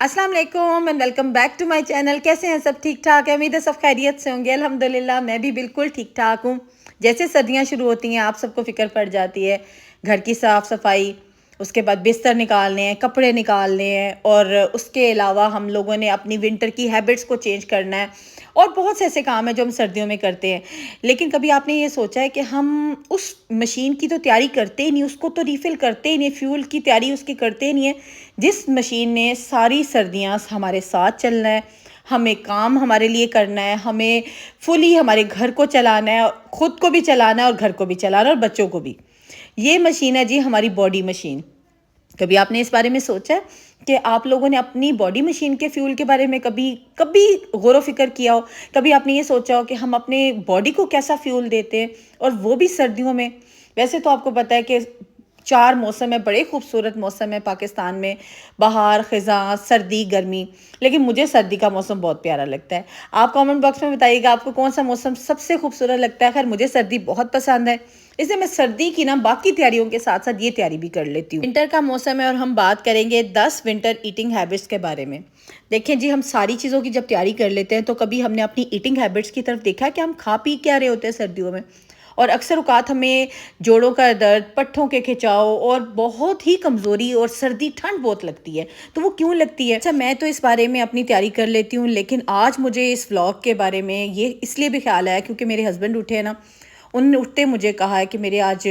अस्सलाम वालेकुम and welcome back to my channel. कैसे हैं सब? ठीक ठाक है, उम्मीद है सब खैरियत से होंगे। अल्हम्दुलिल्लाह मैं भी बिल्कुल ठीक ठाक हूँ। जैसे सर्दियाँ शुरू होती हैं आप सबको फ़िक्र पड़ जाती है घर की साफ़ सफाई, उसके बाद बिस्तर निकालने हैं, कपड़े निकालने हैं और उसके अलावा हम लोगों ने अपनी विंटर की हैबिट्स को चेंज करना है और बहुत से ऐसे काम हैं जो हम सर्दियों में करते हैं। लेकिन कभी आपने ये सोचा है कि हम उस मशीन की तो तैयारी करते ही नहीं, उसको तो रीफ़िल करते ही नहीं, फ्यूल की तैयारी उसकी करते ही नहीं है जिस मशीन ने सारी सर्दियाँ हमारे साथ चलना है, हमें काम हमारे लिए करना है, हमें फुली हमारे घर को चलाना है, खुद को भी चलाना है और घर को भी चलाना है और बच्चों को भी। ये मशीन है जी हमारी बॉडी मशीन। कभी आपने इस बारे में सोचा है कि आप लोगों ने अपनी बॉडी मशीन के फ्यूल के बारे में कभी कभी गौर व फिक्र किया हो? कभी आपने ये सोचा हो कि हम अपने बॉडी को कैसा फ्यूल देते हैं और वो भी सर्दियों में? वैसे तो आपको पता है कि 4 मौसम है, बड़े खूबसूरत मौसम है पाकिस्तान में, बहार, ख़ज़ां, सर्दी, गर्मी। लेकिन मुझे सर्दी का मौसम बहुत प्यारा लगता है। आप कमेंट बॉक्स में बताइएगा आपको कौन-सा मौसम सबसे खूबसूरत लगता है। ख़ैर मुझे सर्दी बहुत पसंद है, इसलिए मैं सर्दी की ना बाकी तैयारियों के साथ-साथ ये तैयारी भी कर लेती हूँ। विंटर का मौसम है और हम बात करेंगे 10 विंटर ईटिंग हैबिट्स के बारे में। देखें जी, हम सारी चीज़ों की जब तैयारी कर लेते हैं तो कभी हमने अपनी ईटिंग हैबिट्स की तरफ देखा है कि हम खा पी क्या रहे होते हैं सर्दियों में? और अक्सर औक़ात हमें जोड़ों का दर्द, पट्ठों के खिंचाव और बहुत ही कमज़ोरी और सर्दी ठंड बहुत लगती है। तो वो क्यों लगती है? अच्छा, मैं तो इस बारे में अपनी तैयारी कर लेती हूँ, लेकिन आज मुझे इस व्लॉग के बारे में ये इसलिए भी ख़्याल आया क्योंकि मेरे हस्बैंड उठे हैं ना, उन्होंने उठते मुझे कहा है कि मेरे आज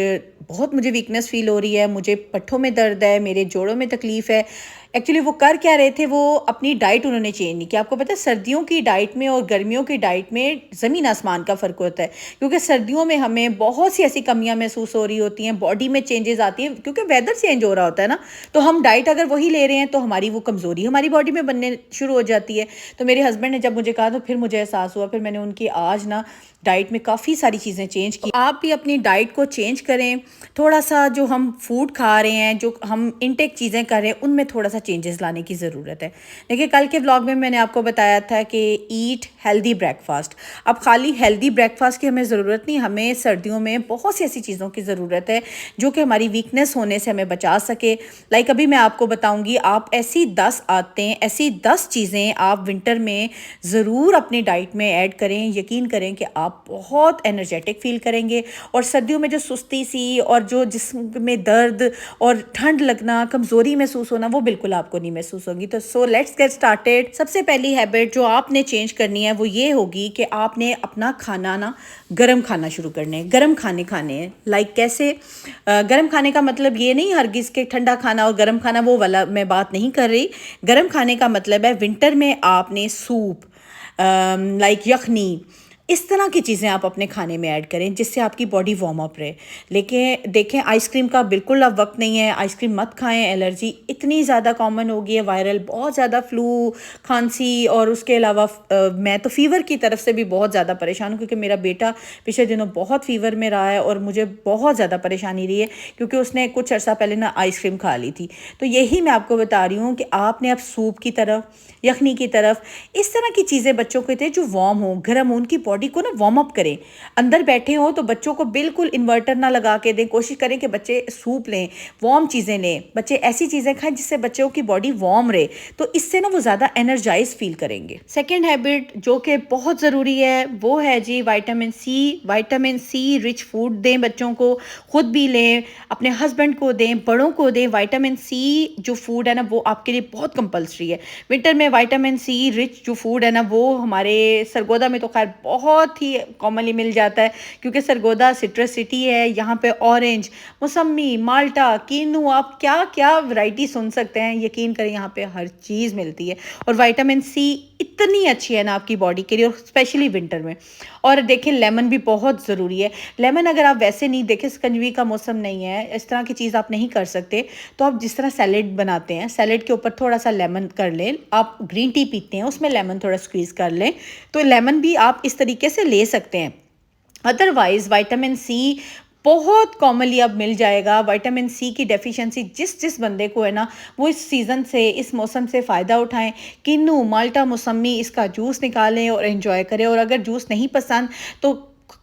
बहुत मुझे वीकनेस फ़ील हो रही है, मुझे पट्ठों में दर्द है, मेरे जोड़ों में तकलीफ़ है। एक्चुअली वो कर क्या रहे थे, वो अपनी डाइट उन्होंने चेंज नहीं किया। आपको पता है सर्दियों की डाइट में और गर्मियों की डाइट में ज़मीन आसमान का फ़र्क होता है, क्योंकि सर्दियों में हमें बहुत सी ऐसी कमियां महसूस हो रही होती हैं, बॉडी में चेंजेस आती हैं क्योंकि वेदर चेंज हो रहा होता है ना। तो हम डाइट अगर वही ले रहे हैं तो हमारी वो कमज़ोरी हमारी बॉडी में बनने शुरू हो जाती है। तो मेरे हस्बैंड ने जब मुझे कहा तो फिर मुझे एहसास हुआ, फिर मैंने उनकी आज ना डाइट में काफ़ी सारी चीज़ें चेंज की। आप भी अपनी डाइट को चेंज करें, थोड़ा सा जो हम फूड खा रहे हैं, जो हम इनटेक चीज़ें कर रहे हैं, उनमें थोड़ा सा चेंजेस लाने की ज़रूरत है। देखिए, कल के व्लॉग में मैंने आपको बताया था कि ईट हेल्दी ब्रेकफास्ट। अब खाली हेल्दी ब्रेकफास्ट की हमें ज़रूरत नहीं, हमें सर्दियों में बहुत सी ऐसी चीज़ों की ज़रूरत है जो कि हमारी वीकनेस होने से हमें बचा सके। लाइक अभी मैं आपको बताऊंगी, आप ऐसी 10 आदतें, ऐसी 10 चीज़ें आप विंटर में ज़रूर अपनी डाइट में ऐड करें। यकीन करें कि आप बहुत एनर्जेटिक फील करेंगे और सर्दियों में जो सुस्ती सी और जो जिस्म में दर्द और ठंड लगना, कमज़ोरी महसूस होना, वो बिल्कुल आपको नहीं महसूस होगी। तो सो लेट्स गेट स्टार्टेड। सबसे पहली हैबिट जो आपने चेंज करनी है वो ये होगी कि आपने अपना खाना ना गर्म खाना शुरू करने हैं, गर्म खाने खाने हैं। लाइक कैसे? गर्म खाने का मतलब ये नहीं हरगिज़ के ठंडा खाना और गर्म खाना, वो वाला मैं बात नहीं कर रही। गर्म खाने का मतलब है विंटर में आपने सूप, लाइक यखनी, इस तरह की चीज़ें आप अपने खाने में ऐड करें जिससे आपकी बॉडी वार्म अप रहे। लेकिन देखें, आइसक्रीम का बिल्कुल अब वक्त नहीं है, आइसक्रीम मत खाएं। एलर्जी इतनी ज़्यादा कॉमन हो गई है, वायरल, बहुत ज़्यादा फ्लू, खांसी और उसके अलावा मैं तो फ़ीवर की तरफ से भी बहुत ज़्यादा परेशान हूँ क्योंकि मेरा बेटा पिछले दिनों बहुत फ़ीवर में रहा है और मुझे बहुत ज़्यादा परेशानी रही है क्योंकि उसने कुछ अर्सा पहले ना आइसक्रीम खा ली थी। तो यही मैं आपको बता रही हूँ कि आपने अब सूप की तरफ, यखनी की तरफ, इस तरह की चीज़ें बच्चों को दें जो वार्म हो, गर्म हो, उनकी बॉडी को ना वार्म अप करें। अंदर बैठे हो तो बच्चों को बिल्कुल इन्वर्टर ना लगा के दें, कोशिश करें कि बच्चे सूप लें, वार्म चीज़ें लें, बच्चे ऐसी चीज़ें खाएं जिससे बच्चों की बॉडी वार्म रहे, तो इससे ना वो ज़्यादा एनर्जाइज फील करेंगे। सेकेंड हैबिट जो कि बहुत ज़रूरी है वो है जी vitamin C. Vitamin C rich food दें बच्चों को, खुद भी लें, अपने हस्बैंड को दें, बड़ों को दें। विटामिन सी जो फूड है ना वो आपके लिए बहुत कंपल्सरी है। विंटर में विटामिन सी रिच जो फूड है ना वो हमारे सरगोदा में तो खैर बहुत ही कॉमनली मिल जाता है क्योंकि सरगोदा सिट्रस सिटी है। यहाँ पे ऑरेंज, मौसमी, माल्टा, कीनू, आप क्या क्या वैरायटी सुन सकते हैं। यकीन करें यहाँ पे हर चीज़ मिलती है और विटामिन सी इतनी अच्छी है ना आपकी बॉडी के लिए, और स्पेशली विंटर में। और देखें, लेमन भी बहुत ज़रूरी है। लेमन अगर आप वैसे नहीं, देखें शिकंजवी का मौसम नहीं है, इस तरह की चीज़ आप नहीं कर सकते, तो आप जिस तरह सैलेड बनाते हैं, सैलेड के ऊपर थोड़ा सा लेमन कर लें। आप ग्रीन टी पीते हैं, उसमें लेमन थोड़ा स्क्वीज़ कर लें, तो लेमन भी आप इस तरीके से ले सकते हैं। अदरवाइज़ विटामिन सी बहुत कॉमनली अब मिल जाएगा। विटामिन सी की डेफिशिएंसी जिस जिस बंदे को है ना, वो इस सीज़न से, इस मौसम से फ़ायदा उठाएं। किन्नू, माल्टा, मौसमी, इसका जूस निकालें और एंजॉय करें। और अगर जूस नहीं पसंद तो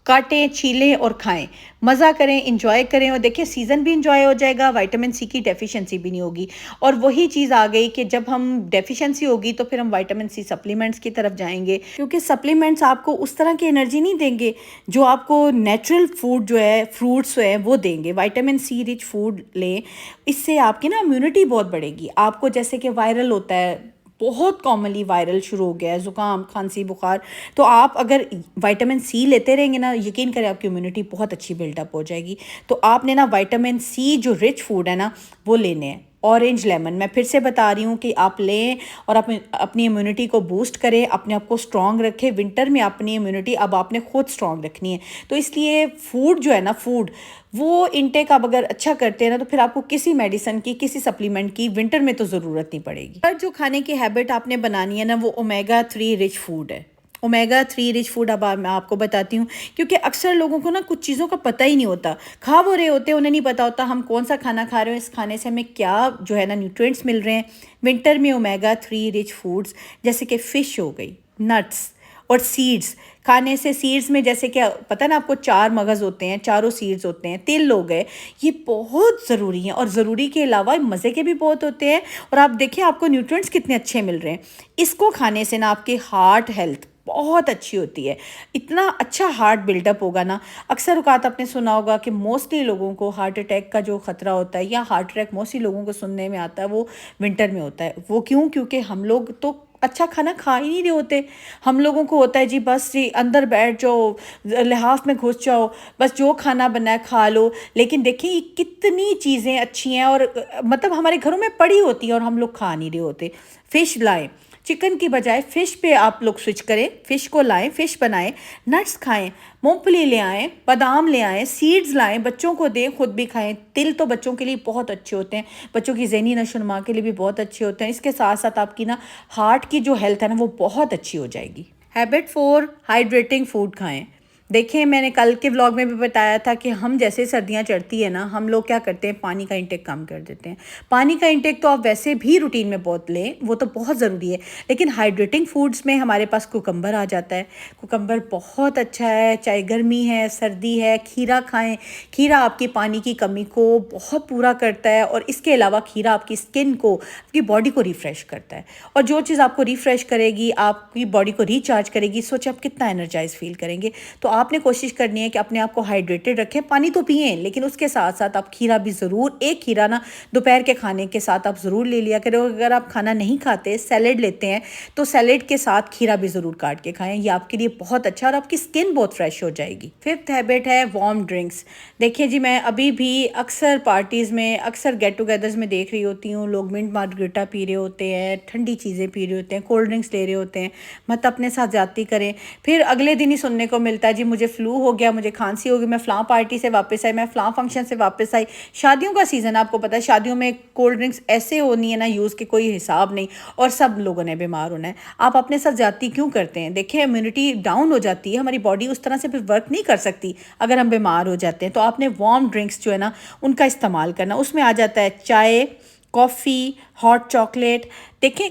काटें, छीलें और खाएं, मज़ा करें, इंजॉय करें। और देखिए सीज़न भी इंजॉय हो जाएगा, विटामिन सी की डेफिशिएंसी भी नहीं होगी। और वही चीज़ आ गई कि जब हम डेफिशिएंसी होगी तो फिर हम विटामिन सी सप्लीमेंट्स की तरफ जाएंगे, क्योंकि सप्लीमेंट्स आपको उस तरह की एनर्जी नहीं देंगे जो आपको नेचुरल फूड जो है, फ्रूट्स है वो देंगे। विटामिन सी रिच फूड लें, इससे आपकी ना इम्यूनिटी बहुत बढ़ेगी। आपको जैसे कि वायरल होता है, बहुत कॉमनली वायरल शुरू हो गया है, ज़ुकाम, खांसी, बुखार, तो आप अगर विटामिन सी लेते रहेंगे ना, यकीन करें आपकी इम्यूनिटी बहुत अच्छी बिल्डअप हो जाएगी। तो आपने ना विटामिन सी जो रिच फूड है ना वो लेने हैं। ऑरेंज लेमन मैं फिर से बता रही हूँ कि आप लें और अपनी इम्यूनिटी को बूस्ट करें, अपने आप को स्ट्रॉन्ग रखें। विंटर में अपनी इम्यूनिटी अब आपने खुद स्ट्रॉन्ग रखनी है। तो इसलिए फूड जो है ना, फूड वो इनटेक आप अगर अच्छा करते हैं ना, तो फिर आपको किसी मेडिसिन की, किसी सप्लीमेंट की विंटर में तो ज़रूरत नहीं पड़ेगी। पर जो खाने की हैबिट आपने बनानी है ना, वो ओमेगा 3 रिच फूड है। ओमेगा 3 रिच फूड अब मैं आपको बताती हूँ, क्योंकि अक्सर लोगों को ना कुछ चीज़ों का पता ही नहीं होता। खा वो रहे होते, उन्हें नहीं पता होता हम कौन सा खाना खा रहे हो, इस खाने से हमें क्या जो है ना न्यूट्रिएंट्स मिल रहे हैं। विंटर में ओमेगा 3 रिच फूड्स जैसे कि फ़िश हो गई, नट्स और सीड्स खाने से, सीड्स में जैसे कि पता है ना आपको 4 मगज़ होते हैं, चारों सीड्स होते हैं, तिल हो गए, ये बहुत ज़रूरी हैं। और ज़रूरी के अलावा मज़े के भी बहुत होते हैं। और आप देखिए आपको न्यूट्रिएंट्स कितने अच्छे मिल रहे हैं। इसको खाने से ना आपकी हार्ट हेल्थ बहुत अच्छी होती है। इतना अच्छा हार्ट बिल्डअप होगा ना। अक्सर औकात आपने सुना होगा कि मोस्टली लोगों को हार्ट अटैक का जो ख़तरा होता है, या हार्ट अटैक मोस्टली लोगों को सुनने में आता है वो विंटर में होता है। वो क्यों? क्योंकि हम लोग तो अच्छा खाना खा ही नहीं रहे होते। हम लोगों को होता है जी बस जी अंदर बैठ जाओ, लिहाफ में घुस जाओ, बस जो खाना बना है खा लो। लेकिन देखिए ये कितनी चीज़ें अच्छी हैं और मतलब हमारे घरों में पड़ी होती हैं और हम लोग खा नहीं रहे होते। फ़िश लाएं, चिकन की बजाय फ़िश पे आप लोग स्विच करें, फ़िश को लाएं, फ़िश बनाएं, नट्स खाएं, मूंगफली ले आएं, बादाम ले आएं, सीड्स लाएं, बच्चों को दें, खुद भी खाएं। तिल तो बच्चों के लिए बहुत अच्छे होते हैं, बच्चों की ज़हनी नशोनुमा के लिए भी बहुत अच्छे होते हैं। इसके साथ साथ आपकी ना हार्ट की जो हेल्थ है ना वो बहुत अच्छी हो जाएगी। हैबिट 4, हाइड्रेटिंग फूड खाएं। देखिए मैंने कल के व्लॉग में भी बताया था कि हम जैसे सर्दियां चढ़ती है ना, हम लोग क्या करते हैं, पानी का इंटेक कम कर देते हैं। पानी का इंटेक तो आप वैसे भी रूटीन में बहुत लें, वो तो बहुत ज़रूरी है, लेकिन हाइड्रेटिंग फूड्स में हमारे पास कुकम्बर आ जाता है। कुकम्बर बहुत अच्छा है, चाहे गर्मी है, सर्दी है। खीरा खाएं, खीरा आपकी पानी की कमी को बहुत पूरा करता है। और इसके अलावा खीरा आपकी स्किन को, आपकी बॉडी को रिफ़्रेश करता है। और जो चीज़ आपको रिफ़्रेश करेगी, आपकी बॉडी को रिचार्ज करेगी, सोच आप कितना एनर्जाइज फील करेंगे। तो आपने कोशिश करनी है कि अपने आप को हाइड्रेटेड रखें, पानी तो पिएं, लेकिन उसके साथ साथ आप खीरा भी ज़रूर, एक खीरा ना दोपहर के खाने के साथ आप ज़रूर ले लिया करें। अगर आप खाना नहीं खाते, सैलेड लेते हैं, तो सैलेड के साथ खीरा भी ज़रूर काट के खाएं। ये आपके लिए बहुत अच्छा और आपकी स्किन बहुत फ्रेश हो जाएगी। 5th हैबिट है वार्म ड्रिंक्स। देखिए जी मैं अभी भी अक्सर पार्टीज़ में, अक्सर गेट टुगेदर्स में देख रही होती हूँ, लोग मिंट मार्गरीटा पी रहे होते हैं, ठंडी चीज़ें पी रहे होते हैं, कोल्ड ड्रिंक्स ले रहे होते हैं। मत अपने साथ ज़्यादती करें। फिर अगले दिन ही सुनने को मिलता है जी मुझे फ्लू हो गया, मुझे खांसी हो गई, मैं फ़लाँ पार्टी से वापस आई, मैं फ़लाँ फंक्शन से वापस आई। शादियों का सीज़न आपको पता है, शादियों में कोल्ड ड्रिंक्स ऐसे होनी है ना यूज़ के कोई हिसाब नहीं, और सब लोगों ने बीमार होना है। आप अपने साथ ज़्यादती क्यों करते हैं? देखिए इम्यूनिटी डाउन हो जाती है, हमारी बॉडी उस तरह से फिर वर्क नहीं कर सकती अगर हम बीमार हो जाते हैं। तो आपने वार्म ड्रिंक्स जो है ना उनका इस्तेमाल करना। उसमें आ जाता है चाय, कॉफ़ी, हॉट चॉकलेट। देखें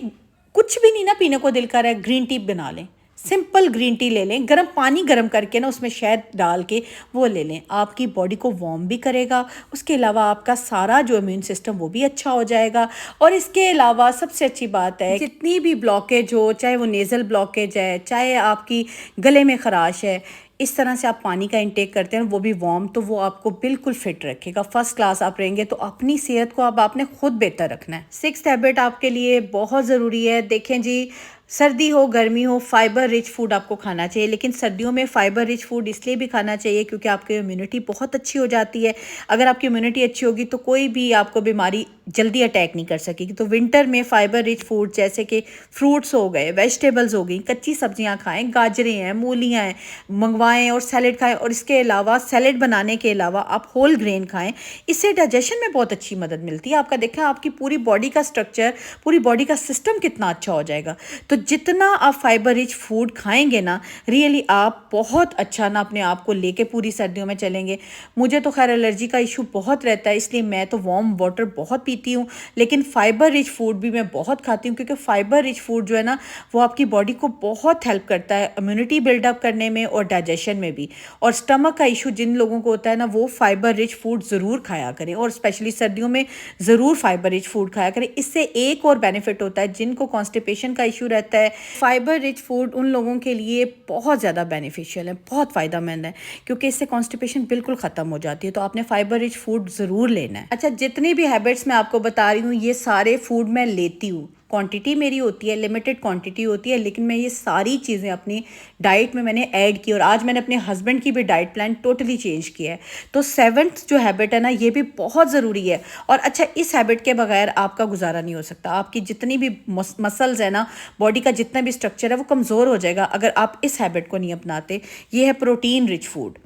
कुछ भी नहीं ना पीने को दिल कर रहा है, ग्रीन टी बना लें, सिंपल ग्रीन टी ले लें, गर्म पानी गर्म करके ना उसमें शहद डाल के वो ले लें। आपकी बॉडी को वार्म भी करेगा, उसके अलावा आपका सारा जो इम्यून सिस्टम वो भी अच्छा हो जाएगा। और इसके अलावा सबसे अच्छी बात है, जितनी भी ब्लॉकेज हो, चाहे वो नेज़ल ब्लॉकेज है, चाहे आपकी गले में खराश है, इस तरह से आप पानी का इंटेक करते हैं वो भी वार्म, तो वो आपको बिल्कुल फिट रखेगा, फर्स्ट क्लास आप रहेंगे। तो अपनी सेहत को अब आपने खुद बेहतर रखना है। 6th हैबिट आपके लिए बहुत ज़रूरी है। देखें जी सर्दी हो गर्मी हो, फ़ाइबर रिच फूड आपको खाना चाहिए, लेकिन सर्दियों में फ़ाइबर रिच फूड इसलिए भी खाना चाहिए क्योंकि आपकी इम्यूनिटी बहुत अच्छी हो जाती है। अगर आपकी इम्यूनिटी अच्छी होगी तो कोई भी आपको बीमारी जल्दी अटैक नहीं कर सकेगी। तो विंटर में फ़ाइबर रिच फूड जैसे कि फ्रूट्स हो गए, वेजिटेबल्स हो गई, कच्ची सब्जियां खाएं, गाजरें हैं, मूलियां हैं, मंगवाएं और सैलेड खाएं। और इसके अलावा सैलेड बनाने के अलावा आप होल ग्रेन खाएं, इससे डाइजेशन में बहुत अच्छी मदद मिलती है। आपका देखा आपकी पूरी बॉडी का स्ट्रक्चर, पूरी बॉडी का सिस्टम कितना अच्छा हो जाएगा। तो तो जितना आप फाइबर रिच फूड खाएंगे ना, रियली आप बहुत अच्छा ना अपने आप को लेके पूरी सर्दियों में चलेंगे। मुझे तो खैर एलर्जी का इशू बहुत रहता है, इसलिए मैं तो वार्म वाटर बहुत पीती हूँ, लेकिन फाइबर रिच फूड भी मैं बहुत खाती हूँ, क्योंकि फाइबर रिच फूड जो है ना वो आपकी बॉडी को बहुत हेल्प करता है इम्यूनिटी बिल्डअप करने में और डाइजेशन में भी। और स्टमक का इशू जिन लोगों को होता है ना, वो फाइबर रिच फूड ज़रूर खाया करें, और स्पेशली सर्दियों में ज़रूर फाइबर रिच फूड खाया करें। इससे एक और बेनिफिट होता है, जिनको कॉन्स्टिपेशन का इशू रहता है, फाइबर रिच फूड उन लोगों के लिए बहुत ज़्यादा बेनिफिशियल है, बहुत फ़ायदेमंद है, क्योंकि इससे कॉन्स्टिपेशन बिल्कुल ख़त्म हो जाती है। तो आपने फाइबर रिच फूड ज़रूर लेना है। अच्छा, जितनी भी हैबिट्स मैं आपको बता रही हूँ, ये सारे फूड मैं लेती हूँ। क्वांटिटी मेरी होती है, लिमिटेड क्वांटिटी होती है, लेकिन मैं ये सारी चीज़ें अपनी डाइट में मैंने ऐड की, और आज मैंने अपने हस्बैंड की भी डाइट प्लान टोटली चेंज किया है। तो सेवन्थ जो हैबिट है ना, ये भी बहुत ज़रूरी है। और अच्छा, इस हैबिट के बगैर आपका गुजारा नहीं हो सकता। आपकी जितनी भी मसल्स है ना, बॉडी का जितना भी स्ट्रक्चर है, वो कमज़ोर हो जाएगा अगर आप इस हैबिट को नहीं अपनाते। ये है प्रोटीन रिच फूड।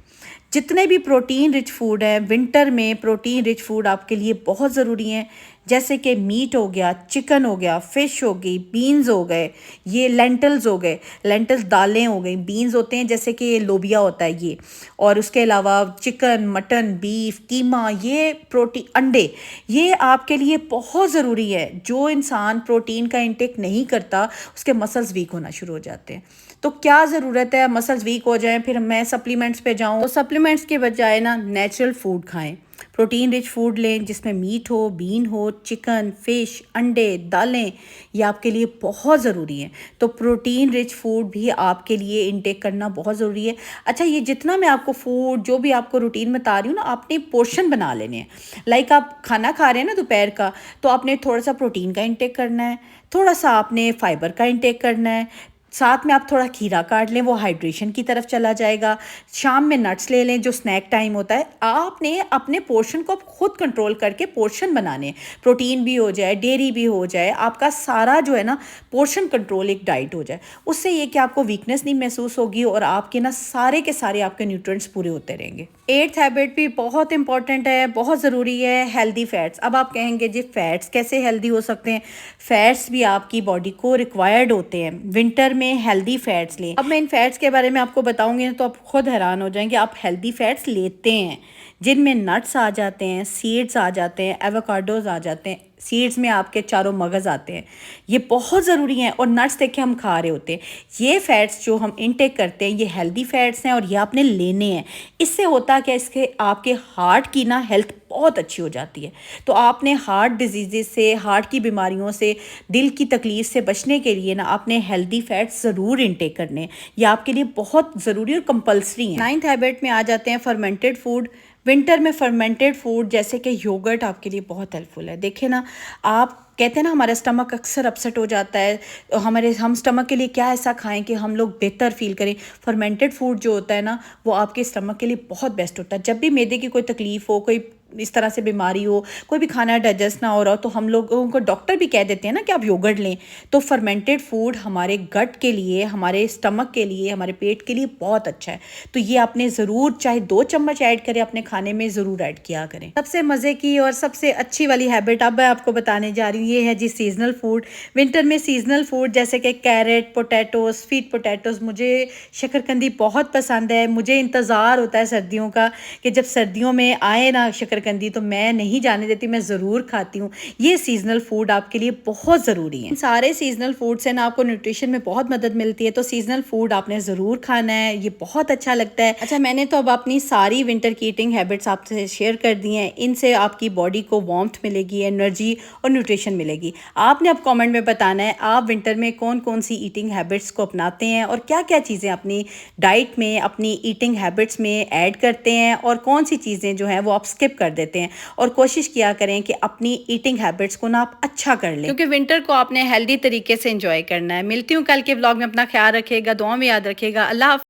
जितने भी प्रोटीन रिच फूड है, विंटर में प्रोटीन रिच फूड आपके लिए बहुत ज़रूरी हैं, जैसे कि मीट हो गया, चिकन हो गया, फ़िश हो गई, बीन्स हो गए, ये लेंटल्स हो गए, लेंटल्स दालें हो गई, बीन्स होते हैं जैसे कि लोबिया होता है ये, और उसके अलावा चिकन, मटन, बीफ, कीमा, ये प्रोटीन, अंडे, ये आपके लिए बहुत ज़रूरी है। जो इंसान प्रोटीन का इंटेक नहीं करता, उसके मसल्स वीक होना शुरू हो जाते हैं। तो क्या ज़रूरत है मसल्स वीक हो जाएं फिर मैं सप्लीमेंट्स पे जाऊं? तो सप्लीमेंट्स के बजाय ना नेचुरल फूड खाएं, प्रोटीन रिच फूड लें, जिसमें मीट हो, बीन हो, चिकन, फ़िश, अंडे, दालें, ये आपके लिए बहुत ज़रूरी है। तो प्रोटीन रिच फूड भी आपके लिए इंटेक करना बहुत ज़रूरी है। अच्छा, ये जितना मैं आपको फूड, जो भी आपको रूटीन बता रही हूँ ना, आपने पोर्शन बना लेने हैं। लाइक आप खाना खा रहे हैं ना दोपहर का, तो आपने थोड़ा सा प्रोटीन का इंटेक करना है, थोड़ा सा आपने फाइबर का इंटेक करना है, साथ में आप थोड़ा खीरा काट लें, वो हाइड्रेशन की तरफ चला जाएगा। शाम में नट्स ले लें, जो स्नैक टाइम होता है। आपने अपने पोर्शन को खुद कंट्रोल करके पोर्शन बनाने हैं। प्रोटीन भी हो जाए, डेयरी भी हो जाए, आपका सारा जो है ना पोर्शन कंट्रोल एक डाइट हो जाए। उससे ये कि आपको वीकनेस नहीं महसूस होगी, और आपके ना सारे के सारे आपके न्यूट्रिएंट्स पूरे होते रहेंगे। एट्थ हैबिट भी बहुत इंपॉर्टेंट है, बहुत ज़रूरी है, हेल्दी फैट्स। अब आप कहेंगे जी फैट्स कैसे हेल्दी हो सकते हैं? फैट्स भी आपकी बॉडी को रिक्वायर्ड होते हैं। विंटर में हेल्दी फैट्स लें। अब मैं इन फैट्स के बारे में आपको बताऊंगी तो आप खुद हैरान हो जाएंगे। आप हेल्दी फैट्स लेते हैं जिनमें नट्स आ जाते हैं, सीड्स आ जाते हैं, एवोकाडोज आ जाते हैं, सीड्स में आपके चारों मगज़ आते हैं, ये बहुत ज़रूरी हैं। और नट्स देखे हम खा रहे होते हैं। ये फ़ैट्स जो हम इनटेक करते हैं, ये हेल्दी फ़ैट्स हैं, और ये आपने लेने हैं। इससे होता क्या, इसके आपके हार्ट की ना हेल्थ बहुत अच्छी हो जाती है। तो आपने हार्ट डिजीज़ से, हार्ट की बीमारियों से, दिल की तकलीफ़ से बचने के लिए ना आपने हेल्दी फ़ैट्स ज़रूर इनटेक करने हैं। ये आपके लिए बहुत ज़रूरी और कंपल्सरी है। नाइन्थ हैबिट में आ जाते हैं फर्मेंटेड फूड। विंटर में फर्मेंटेड फूड जैसे कि योगर्ट आपके लिए बहुत हेल्पफुल है। देखिए ना, आप कहते हैं ना हमारा स्टमक अक्सर अपसेट हो जाता है, तो हम स्टमक के लिए क्या ऐसा खाएं कि हम लोग बेहतर फील करें। फर्मेंटेड फूड जो होता है ना, वो आपके स्टमक के लिए बहुत बेस्ट होता है। जब भी मैदे की कोई तकलीफ़ हो, कोई इस तरह से बीमारी हो, कोई भी खाना डाइजेस्ट ना हो रहा हो, तो हम लोगों को डॉक्टर भी कह देते हैं ना कि आप योगर्ट लें। तो फर्मेंटेड फूड हमारे गट के लिए, हमारे स्टमक के लिए, हमारे पेट के लिए बहुत अच्छा है। तो ये आपने ज़रूर, चाहे 2 चम्मच ऐड करें अपने खाने में, ज़रूर ऐड किया करें। सबसे मज़े की और सबसे अच्छी वाली हैबिट अब मैं आपको बताने जा रही हूँ, ये है जी सीजनल फूड। विंटर में सीजनल फूड जैसे कि कैरेट, पोटैटोज़, स्वीट पोटैटोज़, मुझे शकरकंदी बहुत पसंद है। मुझे इंतज़ार होता है सर्दियों का कि जब सर्दियों में आए ना शकरकंदी, तो मैं नहीं जाने देती, मैं ज़रूर खाती हूँ। ये सीजनल फूड आपके लिए बहुत ज़रूरी है। सारे सीजनल फूड से ना आपको न्यूट्रिशन में बहुत मदद मिलती है। तो सीजनल फूड आपने ज़रूर खाना है, ये बहुत अच्छा लगता है। अच्छा, मैंने तो अब अपनी सारी विंटर की ईटिंग हैबिट्स आपसे शेयर कर दी हैं। इनसे आपकी बॉडी को वार्मथ मिलेगी, एनर्जी और न्यूट्रिशन मिलेगी। आपने अब कमेंट में बताना है आप विंटर में कौन कौन सी ईटिंग हैबिट्स को अपनाते हैं, और क्या क्या चीज़ें अपनी डाइट में, अपनी ईटिंग हैबिट्स में ऐड करते हैं, और कौन सी चीज़ें जो हैं वो आप स्किप कर देते हैं। और कोशिश किया करें कि अपनी ईटिंग हैबिट्स को ना आप अच्छा कर लें, क्योंकि विंटर को आपने हेल्दी तरीके से एंजॉय करना है। मिलती हूँ कल के व्लॉग में। अपना ख्याल रखिएगा, दुआ में याद रखिएगा। अल्लाह हाफ़िज़।